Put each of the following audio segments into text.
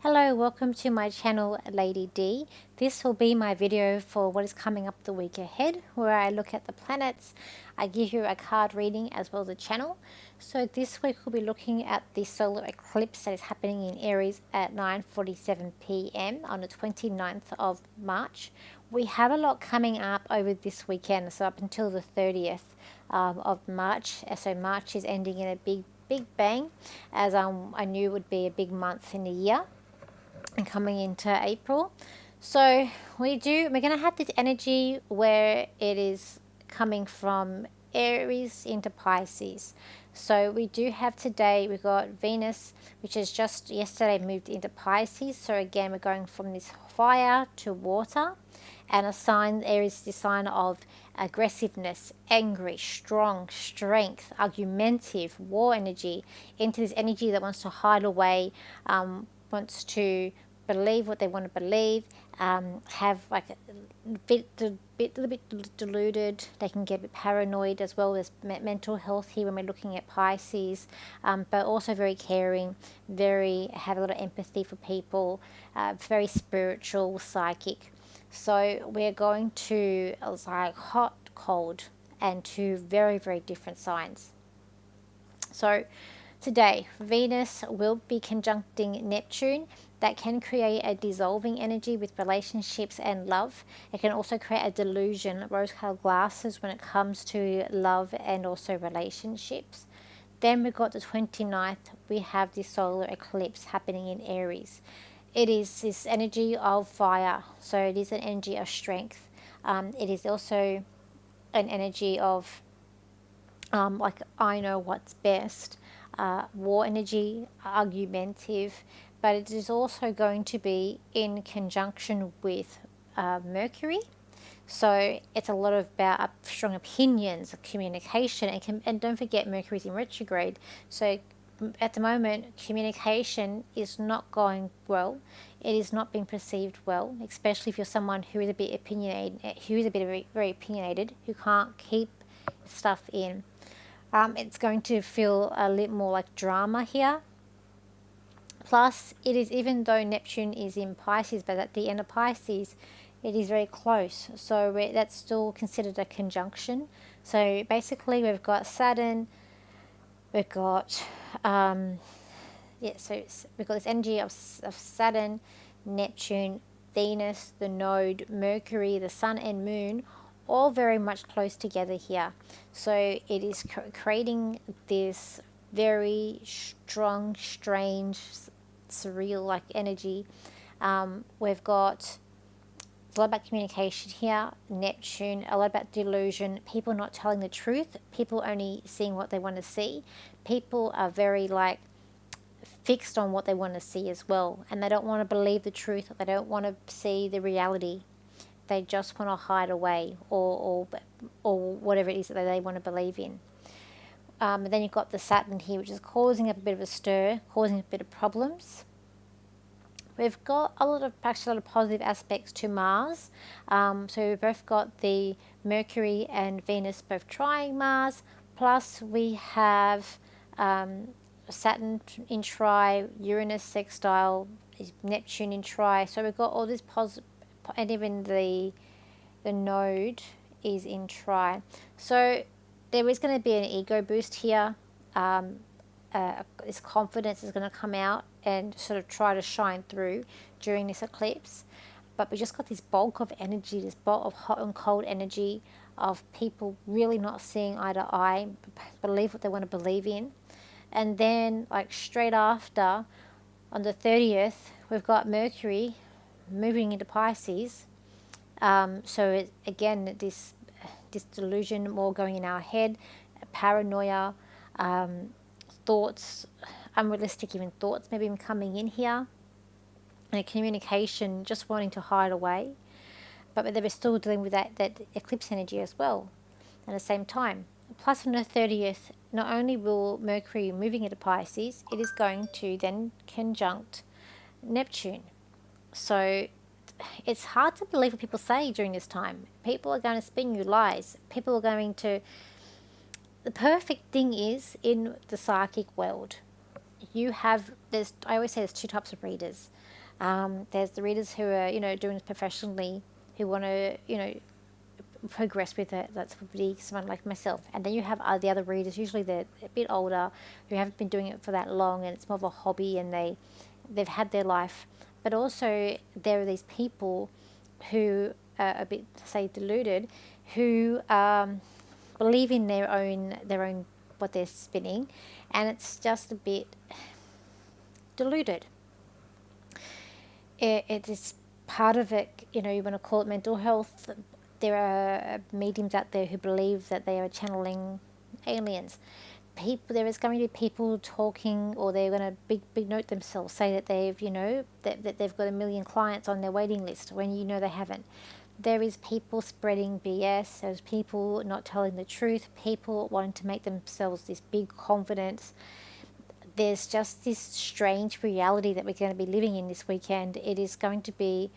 Hello, welcome to my channel Lady D. This will be my video for what is coming up the week ahead, where I look at the planets. I give you a card reading as well as a channel. So this week we'll be looking at the solar eclipse that is happening in Aries at 9:47 p.m. on the 29th of March. We have a lot coming up over this weekend, so up until the 30th of March. So March is ending in a big bang, as I knew it would be a big month in the year and coming into April. So we're going to have this energy where it is coming from Aries into Pisces. So we do have today, we've got Venus, which has just yesterday moved into Pisces. So again, we're going from this fire to water, and a sign, Aries is the sign of aggressiveness, angry, strong, strength, argumentative, war energy, into this energy that wants to hide away, wants to believe what they want to believe, have like a little bit deluded. They can get a bit paranoid, as well as mental health here when we're looking at Pisces, but also very caring, have a lot of empathy for people, very spiritual, psychic. So we're going to like hot, cold, and two very different signs. So today, Venus will be conjuncting Neptune. That can create a dissolving energy with relationships and love. It can also create a delusion, rose-colored glasses, when it comes to love and also relationships. Then we've got the 29th, we have the solar eclipse happening in Aries. It is this energy of fire, so it is an energy of strength. It is also an energy of like I know what's best, war energy, argumentative, but it is also going to be in conjunction with Mercury. So it's a lot about strong opinions, communication, and don't forget Mercury's in retrograde. So at the moment, communication is not going well. It is not being perceived well, especially if you're someone who is a bit opinionated, very opinionated, who can't keep stuff in. It's going to feel a little more like drama here. Plus, it is, even though Neptune is in Pisces, but at the end of Pisces, it is very close. So that's still considered a conjunction. So basically, we've got Saturn, we've got, we've got this energy of Saturn, Neptune, Venus, the node, Mercury, the Sun and Moon, all very much close together here. So it is creating this very strong, strange, surreal like energy. We've got a lot about communication here, Neptune, a lot about delusion, people not telling the truth, people only seeing what they want to see. People are very like fixed on what they want to see as well, and they don't want to believe the truth, they don't want to see the reality. They just want to hide away, or whatever it is that they want to believe in. Then you've got the Saturn here, which is causing a bit of a stir, causing a bit of problems. We've got actually a lot of positive aspects to Mars. So we've both got the Mercury and Venus both trying Mars. Plus we have Saturn in tri, Uranus sextile, Neptune in tri. So we've got all this positive, and even the node is in tri. So there is going to be an ego boost here. This confidence is going to come out and sort of try to shine through during this eclipse. But we just got this bulk of energy, this bulk of hot and cold energy of people really not seeing eye to eye, believe what they want to believe in. And then like straight after, on the 30th, we've got Mercury moving into Pisces. So again, this delusion more going in our head, paranoia, thoughts, unrealistic even thoughts maybe even coming in here, and a communication just wanting to hide away. But they were still dealing with that eclipse energy as well at the same time. Plus on the 30th, not only will Mercury moving into Pisces, it is going to then conjunct Neptune. So it's hard to believe what people say during this time. People are going to spin you lies. People are going to... The perfect thing is, in the psychic world, you have, I always say there's two types of readers. There's the readers who are, doing this professionally, who want to, progress with it. That's probably someone like myself. And then you have the other readers, usually they're a bit older, who haven't been doing it for that long, and it's more of a hobby, and they've had their life. But also there are these people who are a bit, say, deluded, who believe in their own what they're spinning, and it's just a bit deluded. It is part of it, you want to call it mental health. There are mediums out there who believe that they are channeling aliens. There is going to be people talking, or they're going to big note themselves, say that they've, that they've got 1 million clients on their waiting list when they haven't. There is people spreading BS. There's people not telling the truth. People wanting to make themselves this big confidence. There's just this strange reality that we're going to be living in this weekend. It is going to be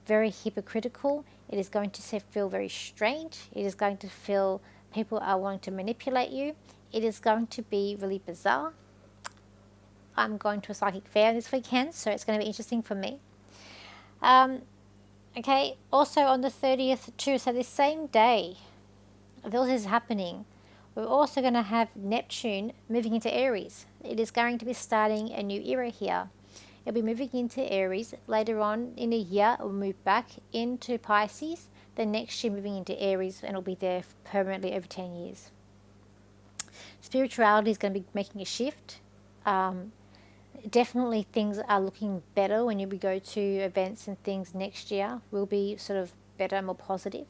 very hypocritical. It is going to feel very strange. It is going to feel people are wanting to manipulate you. It is going to be really bizarre. I'm going to a psychic fair this weekend, so it's going to be interesting for me. Okay, also on the 30th too, so this same day this is happening, we're also going to have Neptune moving into Aries. It is going to be starting a new era here. It'll be moving into Aries. Later on in a year, it will move back into Pisces. Then next year, moving into Aries, and it'll be there permanently over 10 years. Spirituality is going to be making a shift. Definitely things are looking better when you go to events and things next year. Will be sort of better, more positive.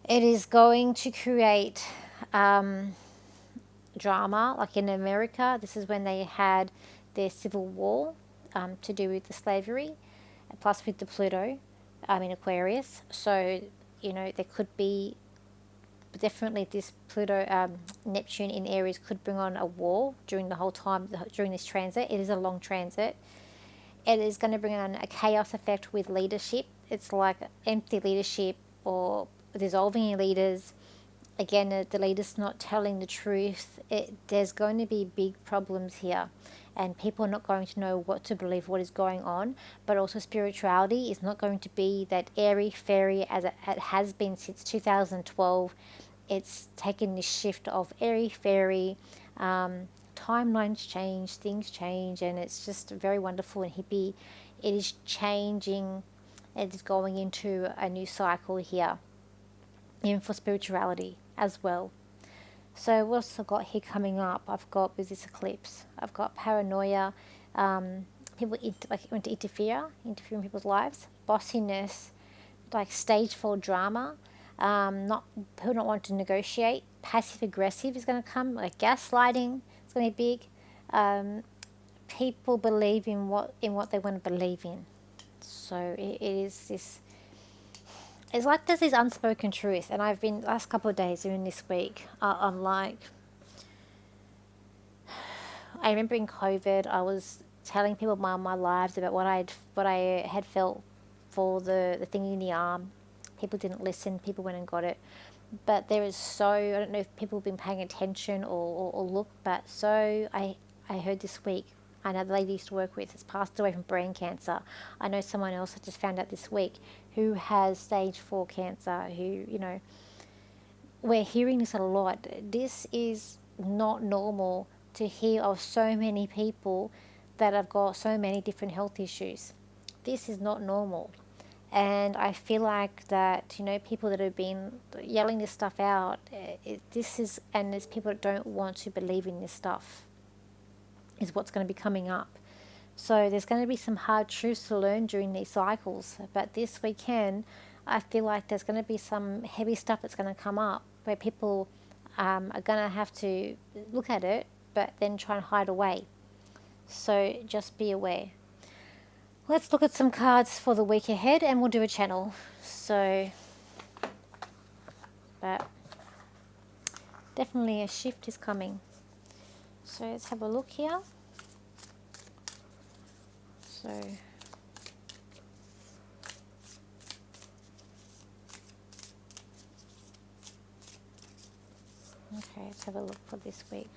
It is going to create drama, like in America. This is when they had their civil war to do with the slavery, plus with the Pluto in Aquarius. So, there could be definitely this Pluto, Neptune in Aries could bring on a war during the whole time, during this transit. It is a long transit. It is going to bring on a chaos effect with leadership. It's like empty leadership or dissolving leaders. Again, the leaders not telling the truth. There's going to be big problems here, and people are not going to know what to believe, what is going on. But also spirituality is not going to be that airy-fairy as it has been since 2012. It's taken this shift of airy-fairy. Timelines change, things change, and it's just very wonderful and hippie. It is changing. It is going into a new cycle here, even for spirituality as well. So what else I've got here coming up? I've got with this eclipse, I've got paranoia, people want to interfere in people's lives, bossiness, like stage 4 drama, people not want to negotiate, passive aggressive is going to come, like gaslighting. It's going to be big. People believe in what they want to believe in. So it is this. It's like there's this unspoken truth, and I've been last couple of days, even this week, I'm like, I remember in COVID, I was telling people my lives about what I had felt for the thing in the arm. People didn't listen. People went and got it. But there is I don't know if people have been paying attention or look, but I heard this week, another lady I used to work with has passed away from brain cancer. I know someone else I just found out this week who has stage 4 cancer, who, we're hearing this a lot. This is not normal to hear of so many people that have got so many different health issues. This is not normal. And I feel like that, people that have been yelling this stuff out, and there's people that don't want to believe in this stuff, is what's going to be coming up. So there's going to be some hard truths to learn during these cycles. But this weekend, I feel like there's going to be some heavy stuff that's going to come up where people are going to have to look at it, but then try and hide away. So just be aware. Let's look at some cards for the week ahead, and we'll do a channel. So, but definitely a shift is coming. So let's have a look here. So, okay, let's have a look for this week.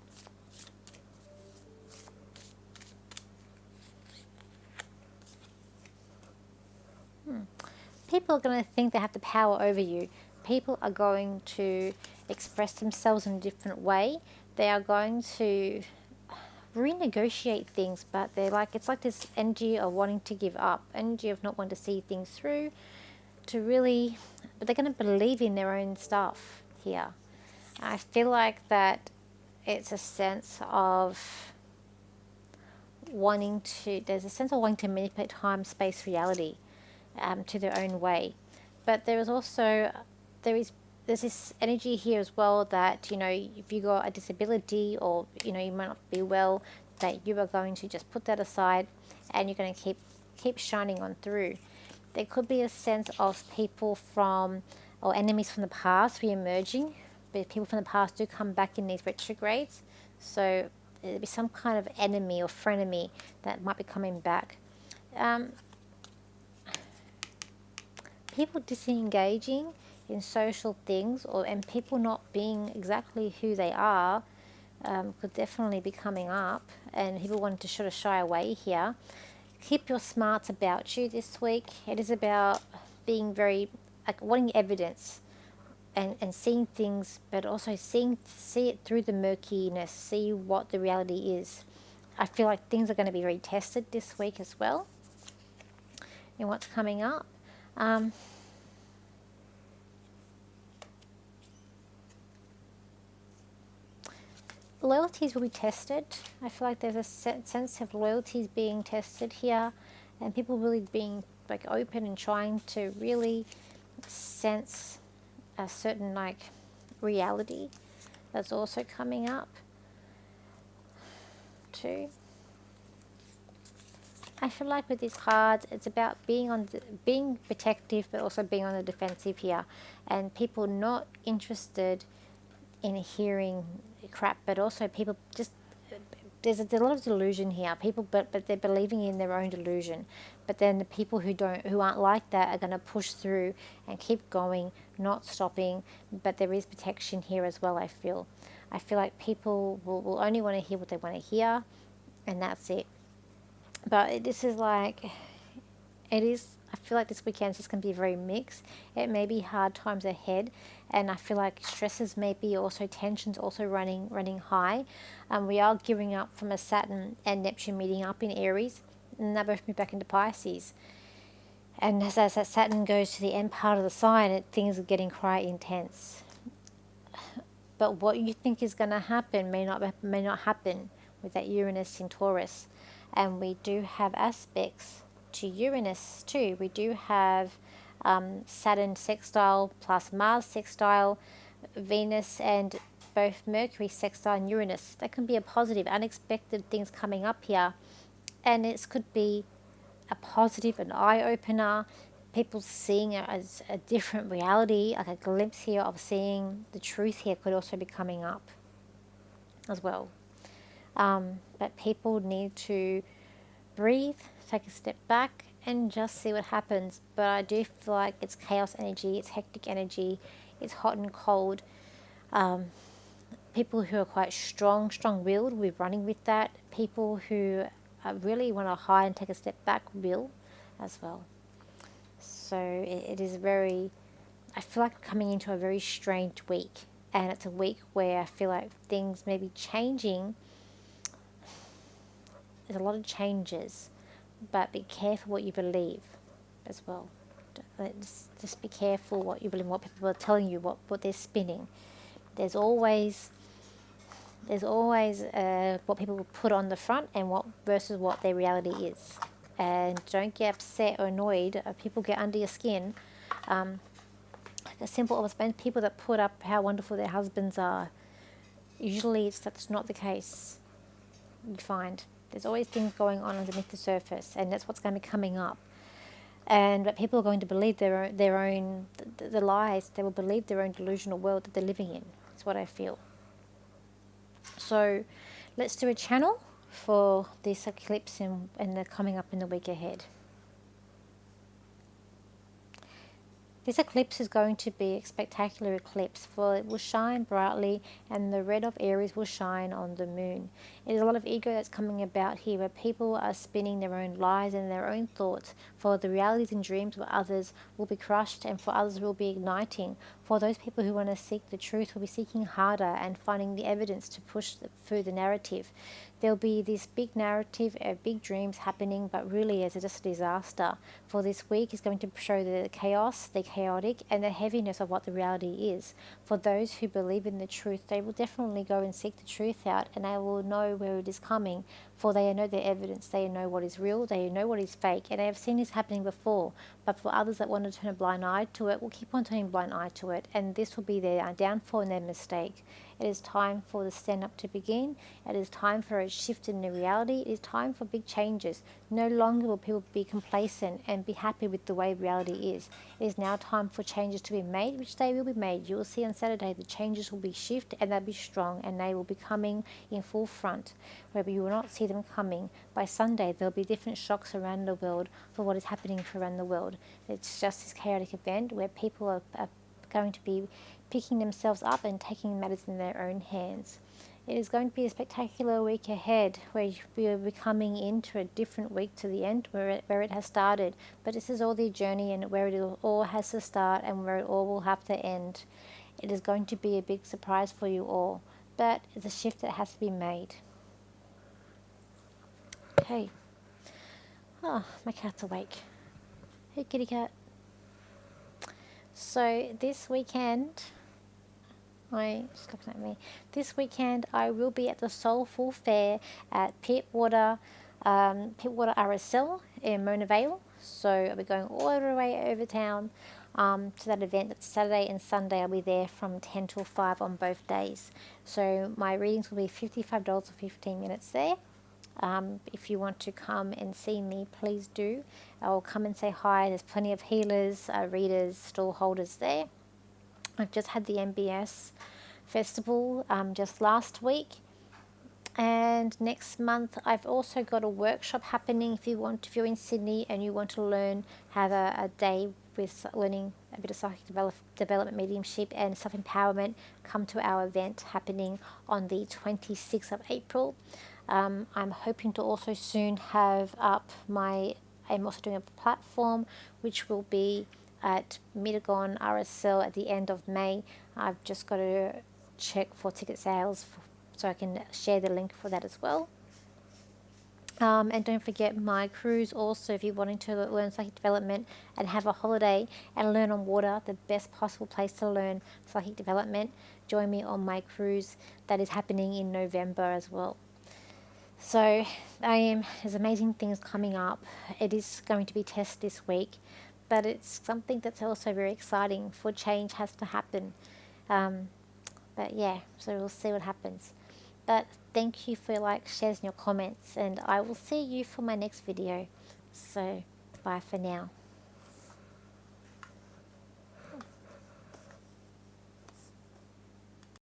people are going to think they have the power over you. People are going to express themselves in a different way. They are going to renegotiate things, but they're like, it's like this energy of wanting to give up, energy of not wanting to see things through, to really, but they're going to believe in their own stuff here. I feel like that it's a sense of wanting to, there's a sense of wanting to manipulate time, space, reality to their own way. But there is also, there's this energy here as well that, you know, if you got a disability or, you know, you might not be well, that you are going to just put that aside and you're going to keep shining on through. There could be a sense of people from, or enemies from the past re-emerging, but people from the past do come back in these retrogrades. So there'll be some kind of enemy or frenemy that might be coming back. People disengaging in social things, and people not being exactly who they are, could definitely be coming up, and people wanting to sort of shy away here. Keep your smarts about you this week. It is about being very, like, wanting evidence and seeing things, but also see it through the murkiness, see what the reality is. I feel like things are going to be retested this week as well in what's coming up. Loyalties will be tested. I feel like there's a sense of loyalties being tested here, and people really being like open and trying to really sense a certain like reality that's also coming up too. I feel like with these cards, it's about being protective, but also being on the defensive here, and people not interested in hearing crap, but also people just, there's a lot of delusion here. People, but they're believing in their own delusion. But then the people who aren't like that are going to push through and keep going, not stopping. But there is protection here as well. I feel like people will only want to hear what they want to hear, and that's it. But this is like, it is, I feel like this weekend is just going to be very mixed. It may be hard times ahead, and I feel like stresses may be also, tensions also running high. We are gearing up from a Saturn and Neptune meeting up in Aries, and they both move back into Pisces. And as that Saturn goes to the end part of the sign, things are getting quite intense. But what you think is going to happen may not happen with that Uranus in Taurus. And we do have aspects to Uranus too. We do have Saturn sextile plus Mars sextile, Venus and both Mercury sextile and Uranus. That can be a positive, unexpected things coming up here. And it could be a positive, an eye-opener, people seeing it as a different reality, like a glimpse here of seeing the truth here could also be coming up as well. But people need to breathe, take a step back, and just see what happens. But I do feel like it's chaos energy, it's hectic energy, it's hot and cold. People who are quite strong-willed will be running with that. People who really want to hide and take a step back will as well. So it is very, I feel like coming into a very strange week. And it's a week where I feel like things may be changing. There's a lot of changes, but be careful what you believe as well. Just be careful what you believe, what people are telling you, what they're spinning. There's always what people will put on the front and what versus what their reality is. And don't get upset or annoyed. People get under your skin. A simple observation, people that put up how wonderful their husbands are, usually that's not the case. You find there's always things going on underneath the surface, and that's what's going to be coming up. But people are going to believe their own the lies. They will believe their own delusional world that they're living in. That's what I feel. So let's do a channel for this eclipse and the coming up in the week ahead. This eclipse is going to be a spectacular eclipse, for it will shine brightly and the red of Aries will shine on the moon. It is a lot of ego that's coming about here, where people are spinning their own lies and their own thoughts, for the realities and dreams of others will be crushed and for others will be igniting. For those people who want to seek the truth will be seeking harder and finding the evidence to push through the narrative. There'll be this big narrative of big dreams happening, but really it's just a disaster. For this week is going to show the chaos, the chaotic, and the heaviness of what the reality is. For those who believe in the truth, they will definitely go and seek the truth out, and they will know where it is coming, for they know the evidence, they know what is real, they know what is fake, and they have seen this happening before. But for others that want to turn a blind eye to it, will keep on turning a blind eye to it, and this will be their downfall and their mistake. It is time for the stand-up to begin. It is time for a shift in the reality. It is time for big changes. No longer will people be complacent and be happy with the way reality is. It is now time for changes to be made, which they will be made. You will see on Saturday the changes will be shift and they'll be strong, and they will be coming in full front, where you will not see them coming. By Sunday, there'll be different shocks around the world for what is happening around the world. It's just this chaotic event where people are going to be picking themselves up and taking matters in their own hands. It is going to be a spectacular week ahead, where we will be coming into a different week to the end where it has started. But this is all the journey and where it all has to start and where it all will have to end. It is going to be a big surprise for you all, but it's a shift that has to be made. Okay. Oh, my cat's awake. Hey, kitty cat. So this weekend, she's looking at me. This weekend I will be at the Soulful Fair at Pittwater RSL in Mona Vale. So I'll be going all the way over town to that event. It's Saturday and Sunday. I'll be there from 10 till 5 on both days. So my readings will be $55 for 15 minutes there. If you want to come and see me, please do. I'll come and say hi. There's plenty of healers, readers, stall holders there. I've just had the MBS festival just last week, and next month I've also got a workshop happening. If you're in Sydney and you want to learn, have a day with learning a bit of psychic development, mediumship and self-empowerment, come to our event happening on the 26th of April. I'm hoping to also soon have up I'm also doing a platform which will be at Mittagong RSL at the end of May. I've just got to check for ticket sales so I can share the link for that as well. And don't forget my cruise also. If you're wanting to learn psychic development and have a holiday and learn on water, the best possible place to learn psychic development, join me on my cruise that is happening in November as well. So there's amazing things coming up. It is going to be tested this week, but it's something that's also very exciting, for change has to happen. But yeah, so we'll see what happens. But thank you for your likes, shares and your comments, and I will see you for my next video. So bye for now.